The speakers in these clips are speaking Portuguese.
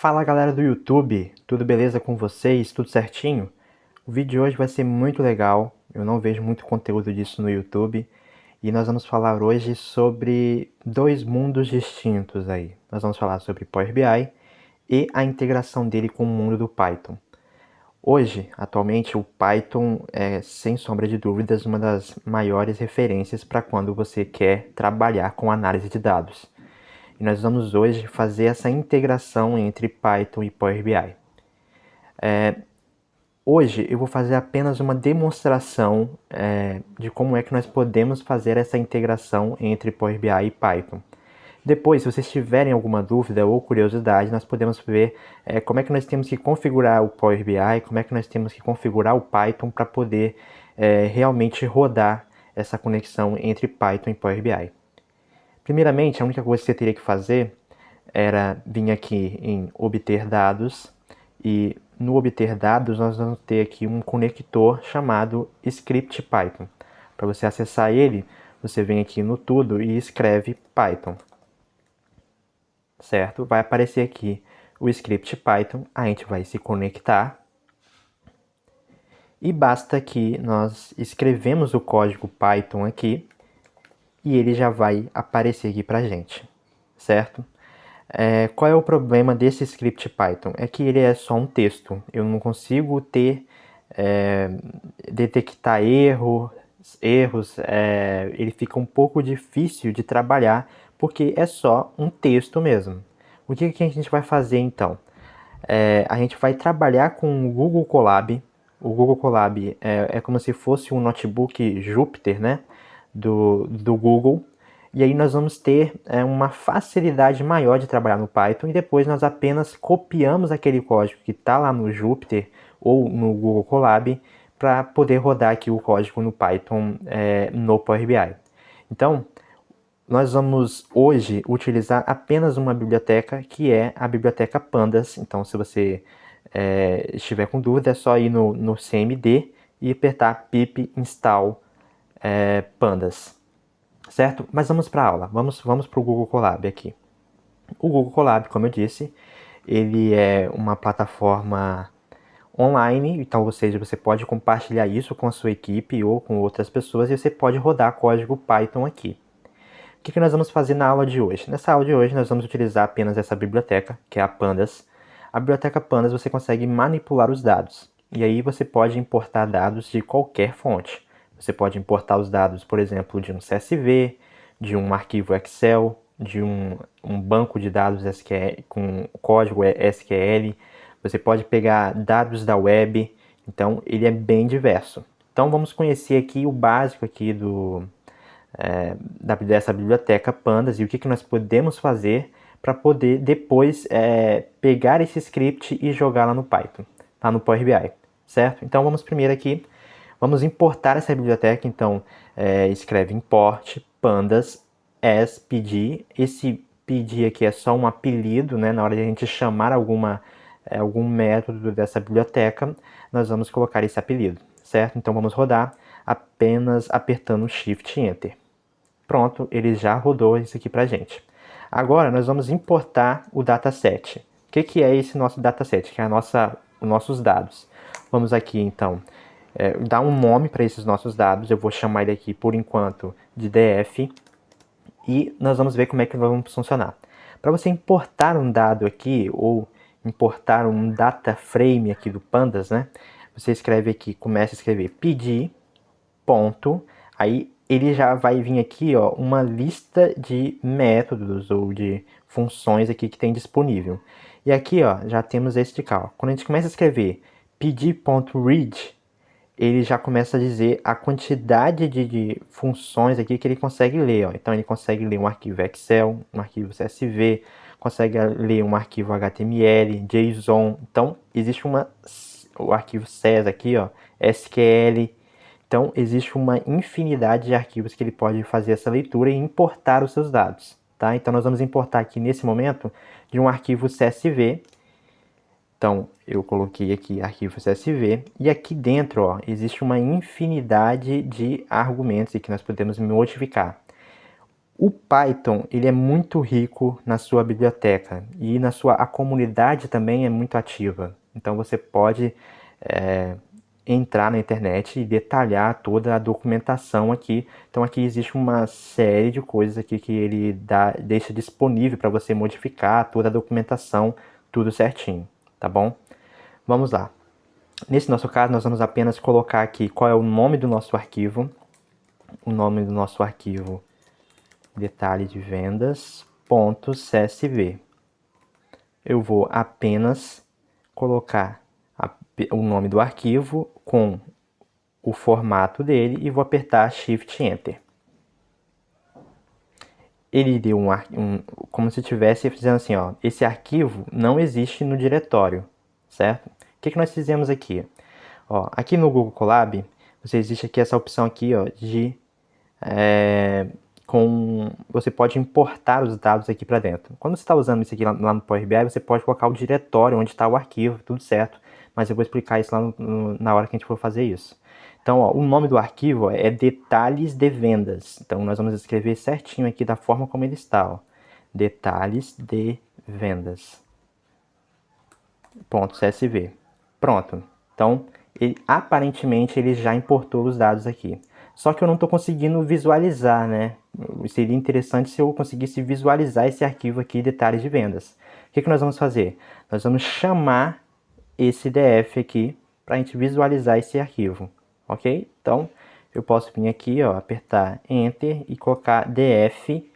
Fala galera do YouTube, tudo beleza com vocês? Tudo certinho? O vídeo de hoje vai ser muito legal, eu não vejo muito conteúdo disso no YouTube e nós vamos falar hoje sobre dois mundos distintos aí. Nós vamos falar sobre Power BI e a integração dele com o mundo do Python. Hoje, atualmente, o Python é, sem sombra de dúvidas, uma das maiores referências para quando você quer trabalhar com análise de dados. E nós vamos hoje fazer essa integração entre Python e Power BI. Hoje eu vou fazer apenas uma demonstração de como é que nós podemos fazer essa integração entre Power BI e Python. Depois, se vocês tiverem alguma dúvida ou curiosidade, nós podemos ver como é que nós temos que configurar o Power BI, como é que nós temos que configurar o Python para poder realmente rodar essa conexão entre Python e Power BI. Primeiramente, a única coisa que você teria que fazer era vir aqui em obter dados e no obter dados nós vamos ter aqui um conector chamado script Python. Para você acessar ele, você vem aqui no tudo e escreve Python. Certo? Vai aparecer aqui o script Python, a gente vai se conectar e basta que nós escrevemos o código Python aqui e ele já vai aparecer aqui pra gente, certo? Qual é o problema desse script Python? É que ele é só um texto. Eu não consigo detectar erros, ele fica um pouco difícil de trabalhar porque é só um texto mesmo. O que a gente vai fazer então? A gente vai trabalhar com o Google Colab. O Google Colab é como se fosse um notebook Jupyter, né? Do Google. E aí nós vamos ter uma facilidade maior de trabalhar no Python e depois nós apenas copiamos aquele código que está lá no Jupyter ou no Google Colab para poder rodar aqui o código no Python no Power BI. Então, nós vamos hoje utilizar apenas uma biblioteca que é a biblioteca Pandas. Então, se você estiver com dúvida, é só ir no CMD e apertar pip install pandas. Certo? Mas vamos para a aula, vamos para o Google Colab aqui. O Google Colab, como eu disse, ele é uma plataforma online, então, ou seja, você pode compartilhar isso com a sua equipe ou com outras pessoas e você pode rodar código Python aqui. O que nós vamos fazer na aula de hoje? Nessa aula de hoje nós vamos utilizar apenas essa biblioteca, que é a Pandas. A biblioteca Pandas você consegue manipular os dados, e aí você pode importar dados de qualquer fonte. Você pode importar os dados, por exemplo, de um CSV, de um arquivo Excel, de um banco de dados SQL, com código SQL. Você pode pegar dados da web, então ele é bem diverso. Então vamos conhecer aqui o básico aqui dessa biblioteca Pandas e o que nós podemos fazer para poder depois pegar esse script e jogar lá no Python, tá? No Power BI, certo? Então vamos primeiro aqui, vamos importar essa biblioteca, então escreve import pandas as pd. Esse pd aqui é só um apelido, né? Na hora de a gente chamar algum método dessa biblioteca, nós vamos colocar esse apelido, certo? Então vamos rodar apenas apertando Shift Enter. Pronto, ele já rodou isso aqui pra gente. Agora nós vamos importar o dataset. O que é esse nosso dataset? Que é os nossos dados. Vamos aqui então dar um nome para esses nossos dados. Eu vou chamar ele aqui por enquanto de df e nós vamos ver como é que vamos funcionar. Para você importar um dado aqui ou importar um data frame aqui do Pandas, né? Você escreve aqui, começa a escrever pd ponto, aí ele já vai vir aqui, ó, uma lista de métodos ou de funções aqui que tem disponível. E aqui, ó, já temos este cá. Quando a gente começa a escrever pd.read, ele já começa a dizer a quantidade de funções aqui que ele consegue ler, ó. Então ele consegue ler um arquivo Excel, um arquivo CSV, consegue ler um arquivo HTML, JSON. Então existe o arquivo SES aqui, ó, SQL. Então, existe uma infinidade de arquivos que ele pode fazer essa leitura e importar os seus dados, tá? Então, nós vamos importar aqui, nesse momento, de um arquivo CSV. Então, eu coloquei aqui arquivo CSV. E aqui dentro, ó, existe uma infinidade de argumentos que nós podemos modificar. O Python, ele é muito rico na sua biblioteca e a comunidade também é muito ativa. Então você pode entrar na internet e detalhar toda a documentação aqui. Então aqui existe uma série de coisas aqui que ele deixa disponível para você modificar toda a documentação, tudo certinho, tá bom? Vamos lá. Nesse nosso caso, nós vamos apenas colocar aqui qual é o nome do nosso arquivo. O nome do nosso arquivo, detalhe de vendas.csv. Eu vou apenas colocar o nome do arquivo com o formato dele e vou apertar Shift Enter. Ele deu como se estivesse dizendo assim, ó, esse arquivo não existe no diretório, certo? O que nós fizemos aqui? Ó, aqui no Google Colab, existe aqui essa opção aqui, ó, de você pode importar os dados aqui para dentro. Quando você está usando isso aqui lá no Power BI, você pode colocar o diretório onde está o arquivo, tudo certo. Mas eu vou explicar isso lá na hora que a gente for fazer isso. Então, ó, o nome do arquivo ó, é detalhes de vendas. Então, nós vamos escrever certinho aqui da forma como ele está. Ó. Detalhes de vendas. .csv. Pronto. Então, aparentemente, ele já importou os dados aqui. Só que eu não estou conseguindo visualizar, né? Seria interessante se eu conseguisse visualizar esse arquivo aqui, detalhes de vendas. O que nós vamos fazer? Nós vamos chamar esse DF aqui para a gente visualizar esse arquivo, ok? Então, eu posso vir aqui, ó, apertar Enter e colocar DF.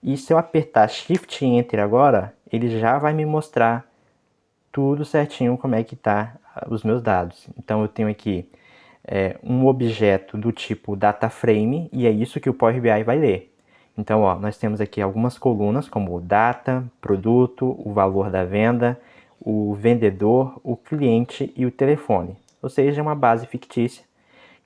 E se eu apertar Shift Enter agora, ele já vai me mostrar tudo certinho como é que tá os meus dados. Então, eu tenho aqui um objeto do tipo DataFrame, e é isso que o Power BI vai ler. Então, ó, nós temos aqui algumas colunas, como data, produto, o valor da venda, o vendedor, o cliente e o telefone. Ou seja, uma base fictícia.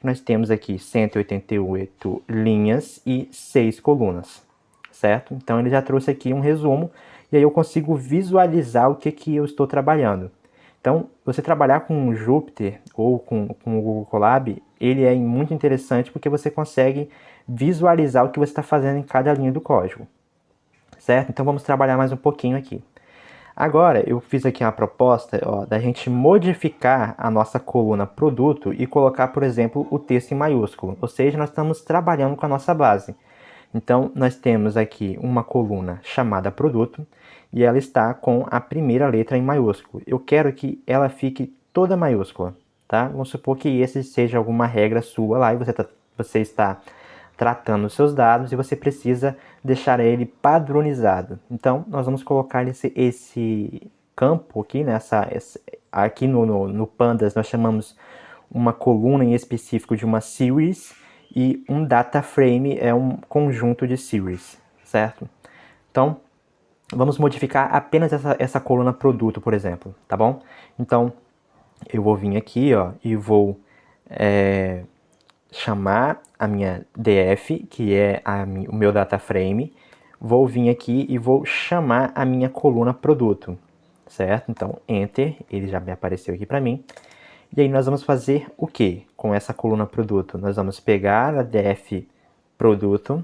Nós temos aqui 188 linhas e 6 colunas, certo? Então, ele já trouxe aqui um resumo, e aí eu consigo visualizar o que eu estou trabalhando. Então, você trabalhar com o Jupyter ou com o Google Colab, ele é muito interessante porque você consegue visualizar o que você está fazendo em cada linha do código, certo? Então, vamos trabalhar mais um pouquinho aqui. Agora, eu fiz aqui uma proposta da gente modificar a nossa coluna produto e colocar, por exemplo, o texto em maiúsculo. Ou seja, nós estamos trabalhando com a nossa base. Então, nós temos aqui uma coluna chamada produto e ela está com a primeira letra em maiúsculo. Eu quero que ela fique toda maiúscula, tá? Vamos supor que esse seja alguma regra sua lá e você está tratando os seus dados e você precisa deixar ele padronizado. Então, nós vamos colocar esse campo aqui, né? Aqui no Pandas nós chamamos uma coluna em específico de uma series, e um data frame é um conjunto de series, certo? Então, vamos modificar apenas essa coluna produto, por exemplo, tá bom? Então, eu vou vir aqui, ó, e vou chamar a minha DF, que é o meu data frame. Vou vir aqui e vou chamar a minha coluna produto, certo? Então, Enter, ele já me apareceu aqui para mim. E aí nós vamos fazer o que com essa coluna produto? Nós vamos pegar a def produto,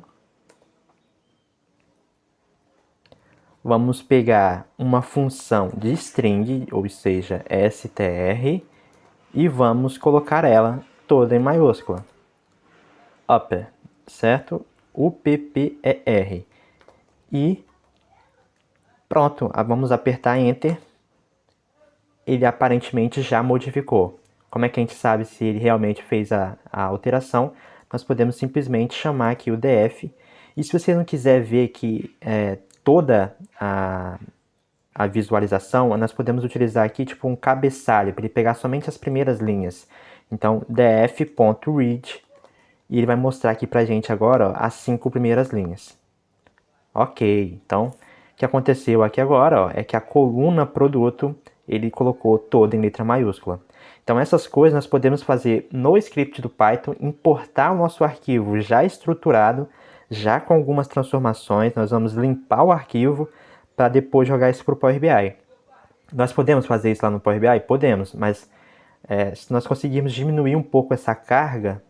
vamos pegar uma função de string, ou seja, str, e vamos colocar ela toda em maiúscula. Upper, certo? UPPER. E pronto, vamos apertar Enter. Ele aparentemente já modificou. Como é que a gente sabe se ele realmente fez a alteração? Nós podemos simplesmente chamar aqui o df. E se você não quiser ver que toda a visualização, nós podemos utilizar aqui tipo um cabeçalho, para ele pegar somente as primeiras linhas. Então, df.read, e ele vai mostrar aqui pra gente agora ó, as 5 primeiras linhas. Ok, então o que aconteceu aqui agora ó, é que a coluna produto ele colocou toda em letra maiúscula. Então essas coisas nós podemos fazer no script do Python, importar o nosso arquivo já estruturado, já com algumas transformações. Nós vamos limpar o arquivo para depois jogar isso para o Power BI. Nós podemos fazer isso lá no Power BI? Podemos, mas se nós conseguirmos diminuir um pouco essa carga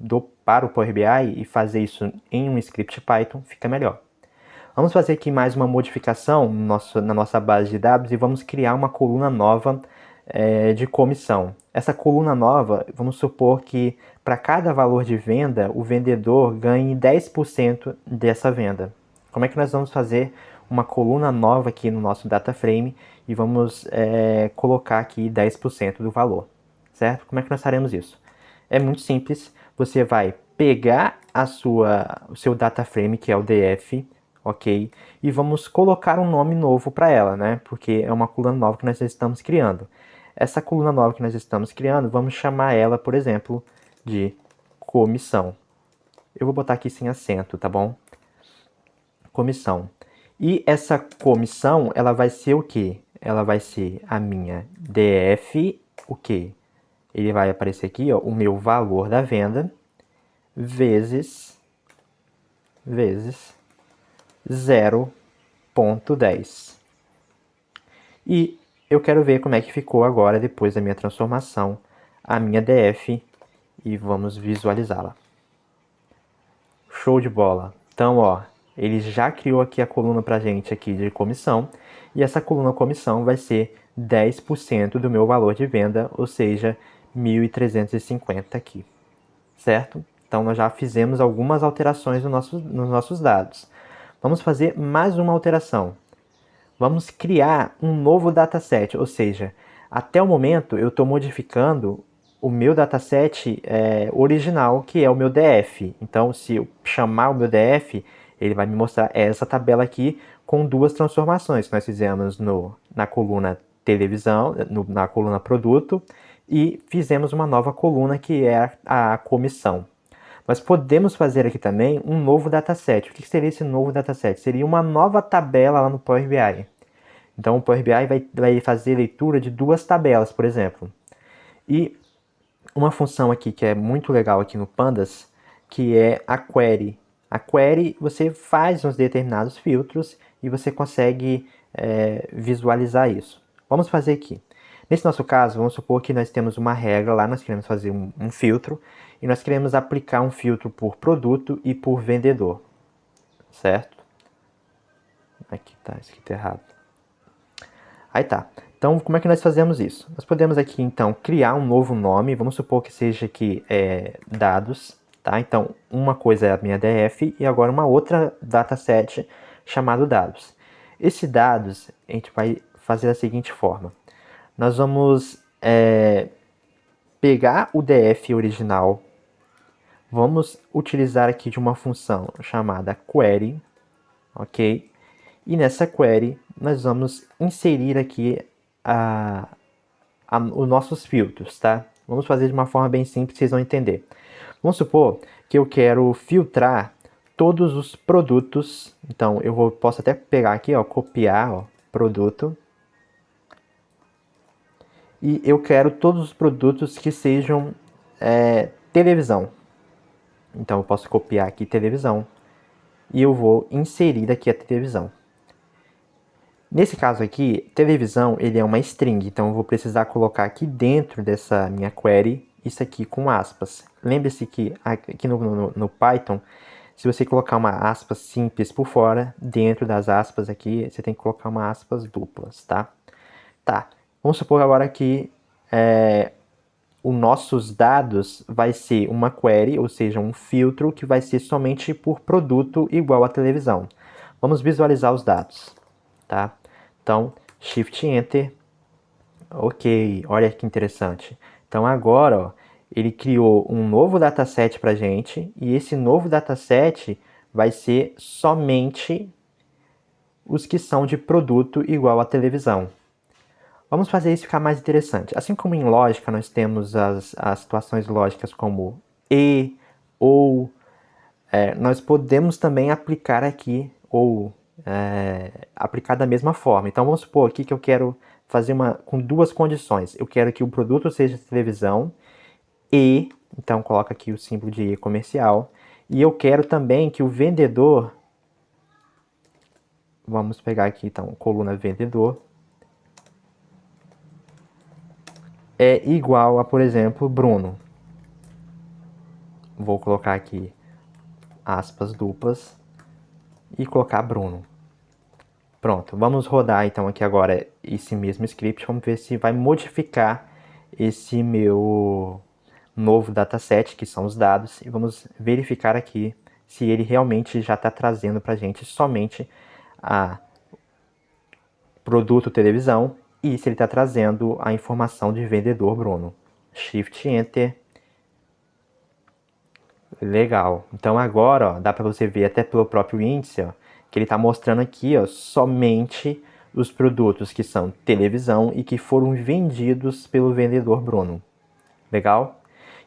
para o Power BI e fazer isso em um script Python, fica melhor. Vamos fazer aqui mais uma modificação na nossa base de dados e vamos criar uma coluna nova de comissão. Essa coluna nova, vamos supor que para cada valor de venda, o vendedor ganhe 10% dessa venda. Como é que nós vamos fazer uma coluna nova aqui no nosso data frame e vamos colocar aqui 10% do valor, certo? Como é que nós faremos isso? É muito simples, você vai pegar o seu data frame, que é o DF, ok? E vamos colocar um nome novo para ela, né? Porque é uma coluna nova que nós estamos criando. Essa coluna nova que nós estamos criando, vamos chamar ela, por exemplo, de comissão. Eu vou botar aqui sem acento, tá bom? Comissão. E essa comissão, ela vai ser o quê? Ela vai ser a minha DF, o quê? Ele vai aparecer aqui, ó, o meu valor da venda, vezes 0,10. E eu quero ver como é que ficou agora, depois da minha transformação, a minha DF, e vamos visualizá-la. Show de bola! Então, ó, ele já criou aqui a coluna pra gente aqui de comissão, e essa coluna comissão vai ser 10% do meu valor de venda, ou seja, 1.350 aqui, certo? Então, nós já fizemos algumas alterações nos nossos dados. Vamos fazer mais uma alteração. Vamos criar um novo dataset, ou seja, até o momento eu estou modificando o meu dataset original, que é o meu DF. Então, se eu chamar o meu DF, ele vai me mostrar essa tabela aqui com duas transformações que nós fizemos na coluna televisão, na coluna produto, e fizemos uma nova coluna que é a comissão. Nós podemos fazer aqui também um novo dataset. O que seria esse novo dataset? Seria uma nova tabela lá no Power BI. Então o Power BI vai fazer leitura de duas tabelas, por exemplo. E uma função aqui que é muito legal aqui no Pandas, que é a query. A query, você faz uns determinados filtros e você consegue visualizar isso. Vamos fazer aqui. Nesse nosso caso, vamos supor que nós temos uma regra lá, nós queremos fazer um filtro, e nós queremos aplicar um filtro por produto e por vendedor, certo? Aqui tá escrito errado. Aí tá. Então, como é que nós fazemos isso? Nós podemos aqui, então, criar um novo nome, vamos supor que seja aqui dados, tá? Então, uma coisa é a minha DF e agora uma outra dataset chamado dados. Esse dados, a gente vai fazer da seguinte forma. Nós vamos pegar o DF original, vamos utilizar aqui de uma função chamada query, ok? E nessa query, nós vamos inserir aqui os nossos filtros, tá? Vamos fazer de uma forma bem simples, vocês vão entender. Vamos supor que eu quero filtrar todos os produtos. Então, posso até pegar aqui, ó, copiar, ó, produto. E eu quero todos os produtos que sejam televisão. Então, eu posso copiar aqui televisão. E eu vou inserir aqui a televisão. Nesse caso aqui, televisão, ele é uma string, então eu vou precisar colocar aqui dentro dessa minha query, isso aqui com aspas. Lembre-se que aqui no Python, se você colocar uma aspas simples por fora, dentro das aspas aqui, você tem que colocar uma aspas duplas, tá? Tá, vamos supor agora que os nossos dados vai ser uma query, ou seja, um filtro que vai ser somente por produto igual a televisão. Vamos visualizar os dados, tá? Então, Shift Enter. Ok, olha que interessante. Então agora, ó, ele criou um novo dataset para gente e esse novo dataset vai ser somente os que são de produto igual a televisão. Vamos fazer isso ficar mais interessante. Assim como em lógica nós temos as situações lógicas como e, ou, nós podemos também aplicar aqui ou aplicar da mesma forma. Então vamos supor aqui que eu quero fazer com duas condições. Eu quero que o produto seja televisão e, então coloca aqui o símbolo de comercial, e eu quero também que o vendedor, vamos pegar aqui então coluna vendedor, é igual a, por exemplo, Bruno. Vou colocar aqui aspas duplas. e colocar Bruno. Pronto, vamos rodar então aqui agora esse mesmo script, vamos ver se vai modificar esse meu novo dataset, que são os dados, e vamos verificar aqui se ele realmente já está trazendo para a gente somente a produto televisão e se ele está trazendo a informação de vendedor Bruno. Shift Enter. Legal. Então agora, ó, dá para você ver até pelo próprio índice, ó, que ele está mostrando aqui, ó, somente os produtos que são televisão e que foram vendidos pelo vendedor Bruno. Legal?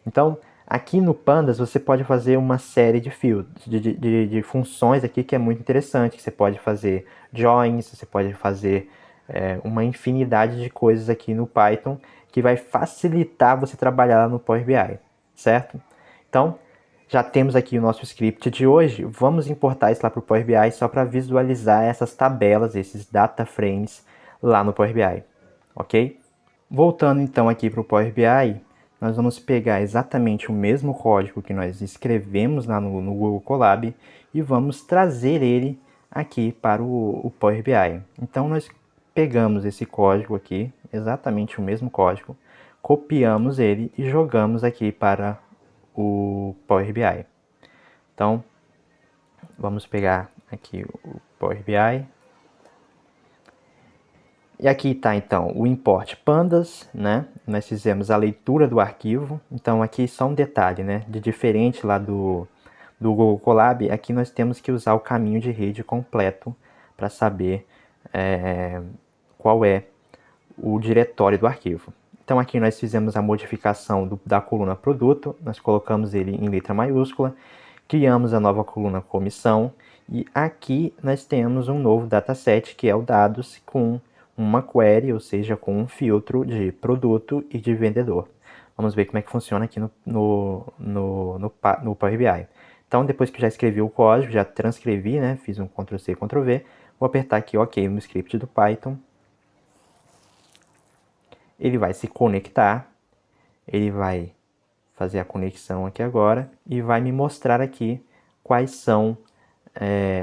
Então, aqui no Pandas você pode fazer uma série de fields, de funções aqui que é muito interessante. Você pode fazer joins, você pode fazer uma infinidade de coisas aqui no Python que vai facilitar você trabalhar no Power BI, certo? Então, já temos aqui o nosso script de hoje. Vamos importar isso lá para o Power BI só para visualizar essas tabelas, esses data frames lá no Power BI, ok? Voltando então aqui para o Power BI, nós vamos pegar exatamente o mesmo código que nós escrevemos lá no Google Colab e vamos trazer ele aqui para o Power BI. Então nós pegamos esse código aqui, exatamente o mesmo código, copiamos ele e jogamos aqui para o Power BI. Então vamos pegar aqui o Power BI. E aqui está então o import pandas, né? Nós fizemos a leitura do arquivo. Então aqui só um detalhe, né? De diferente lá do Google Colab, aqui nós temos que usar o caminho de rede completo para saber qual é o diretório do arquivo. Então aqui nós fizemos a modificação da coluna produto, nós colocamos ele em letra maiúscula, criamos a nova coluna comissão e aqui nós temos um novo dataset que é o dados com uma query, ou seja, com um filtro de produto e de vendedor. Vamos ver como é que funciona aqui no Power BI. Então, depois que eu já escrevi o código, já transcrevi, né? Fiz um Ctrl+C, Ctrl+V, vou apertar aqui OK no script do Python. Ele vai se conectar, ele vai fazer a conexão aqui agora e vai me mostrar aqui quais são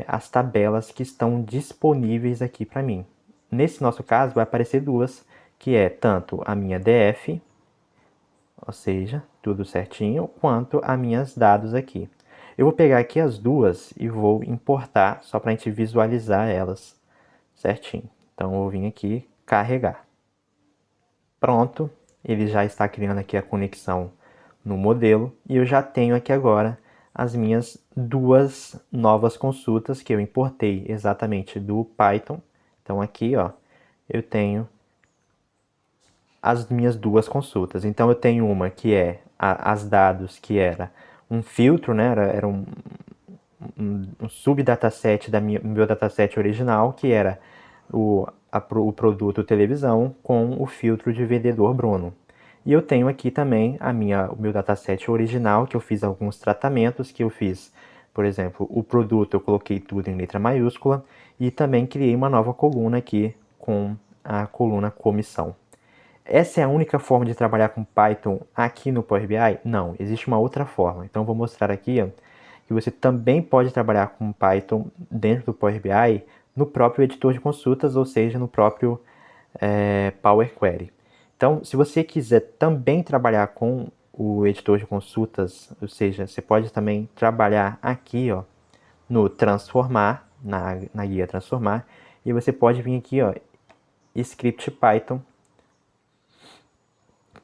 as tabelas que estão disponíveis aqui para mim. Nesse nosso caso vai aparecer duas, que é tanto a minha DF, ou seja, tudo certinho, quanto as minhas dados aqui. Eu vou pegar aqui as duas e vou importar só para a gente visualizar elas certinho. Então eu vou vir aqui carregar. Pronto, ele já está criando aqui a conexão no modelo e eu já tenho aqui agora as minhas duas novas consultas que eu importei exatamente do Python. Então aqui, ó, eu tenho as minhas duas consultas. Então eu tenho uma que é as dados, que era um filtro, né? Era um subdataset do meu dataset original, que era o produto televisão com o filtro de vendedor Bruno. E eu tenho aqui também o meu dataset original, que eu fiz alguns tratamentos, que eu fiz, por exemplo, o produto eu coloquei tudo em letra maiúscula e também criei uma nova coluna aqui com a coluna comissão. Essa é a única forma de trabalhar com Python aqui no Power BI? Não, existe uma outra forma. Então vou mostrar aqui, ó, que você também pode trabalhar com Python dentro do Power BI no próprio editor de consultas, ou seja, no próprio Power Query. Então, se você quiser também trabalhar com o editor de consultas, ou seja, você pode também trabalhar aqui, ó, no transformar, na guia transformar, e você pode vir aqui, ó, script Python,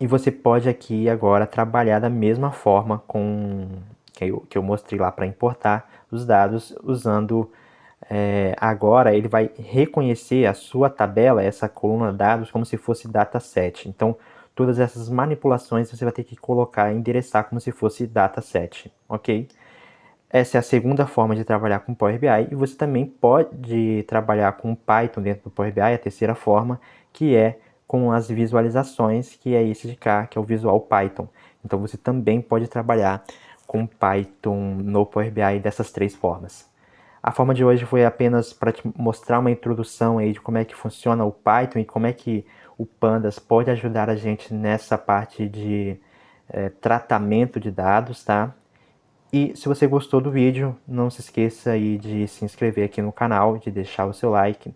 e você pode aqui agora trabalhar da mesma forma que eu mostrei lá para importar os dados, usando agora ele vai reconhecer a sua tabela, essa coluna de dados, como se fosse dataset. Então, todas essas manipulações você vai ter que colocar, endereçar como se fosse dataset, ok? Essa é a segunda forma de trabalhar com Power BI e você também pode trabalhar com Python dentro do Power BI, a terceira forma, que é com as visualizações, que é esse de cá, que é o Visual Python. Então você também pode trabalhar com Python no Power BI dessas três formas. A forma de hoje foi apenas para te mostrar uma introdução aí de como é que funciona o Python e como é que o Pandas pode ajudar a gente nessa parte de tratamento de dados, tá? E se você gostou do vídeo, não se esqueça aí de se inscrever aqui no canal, de deixar o seu like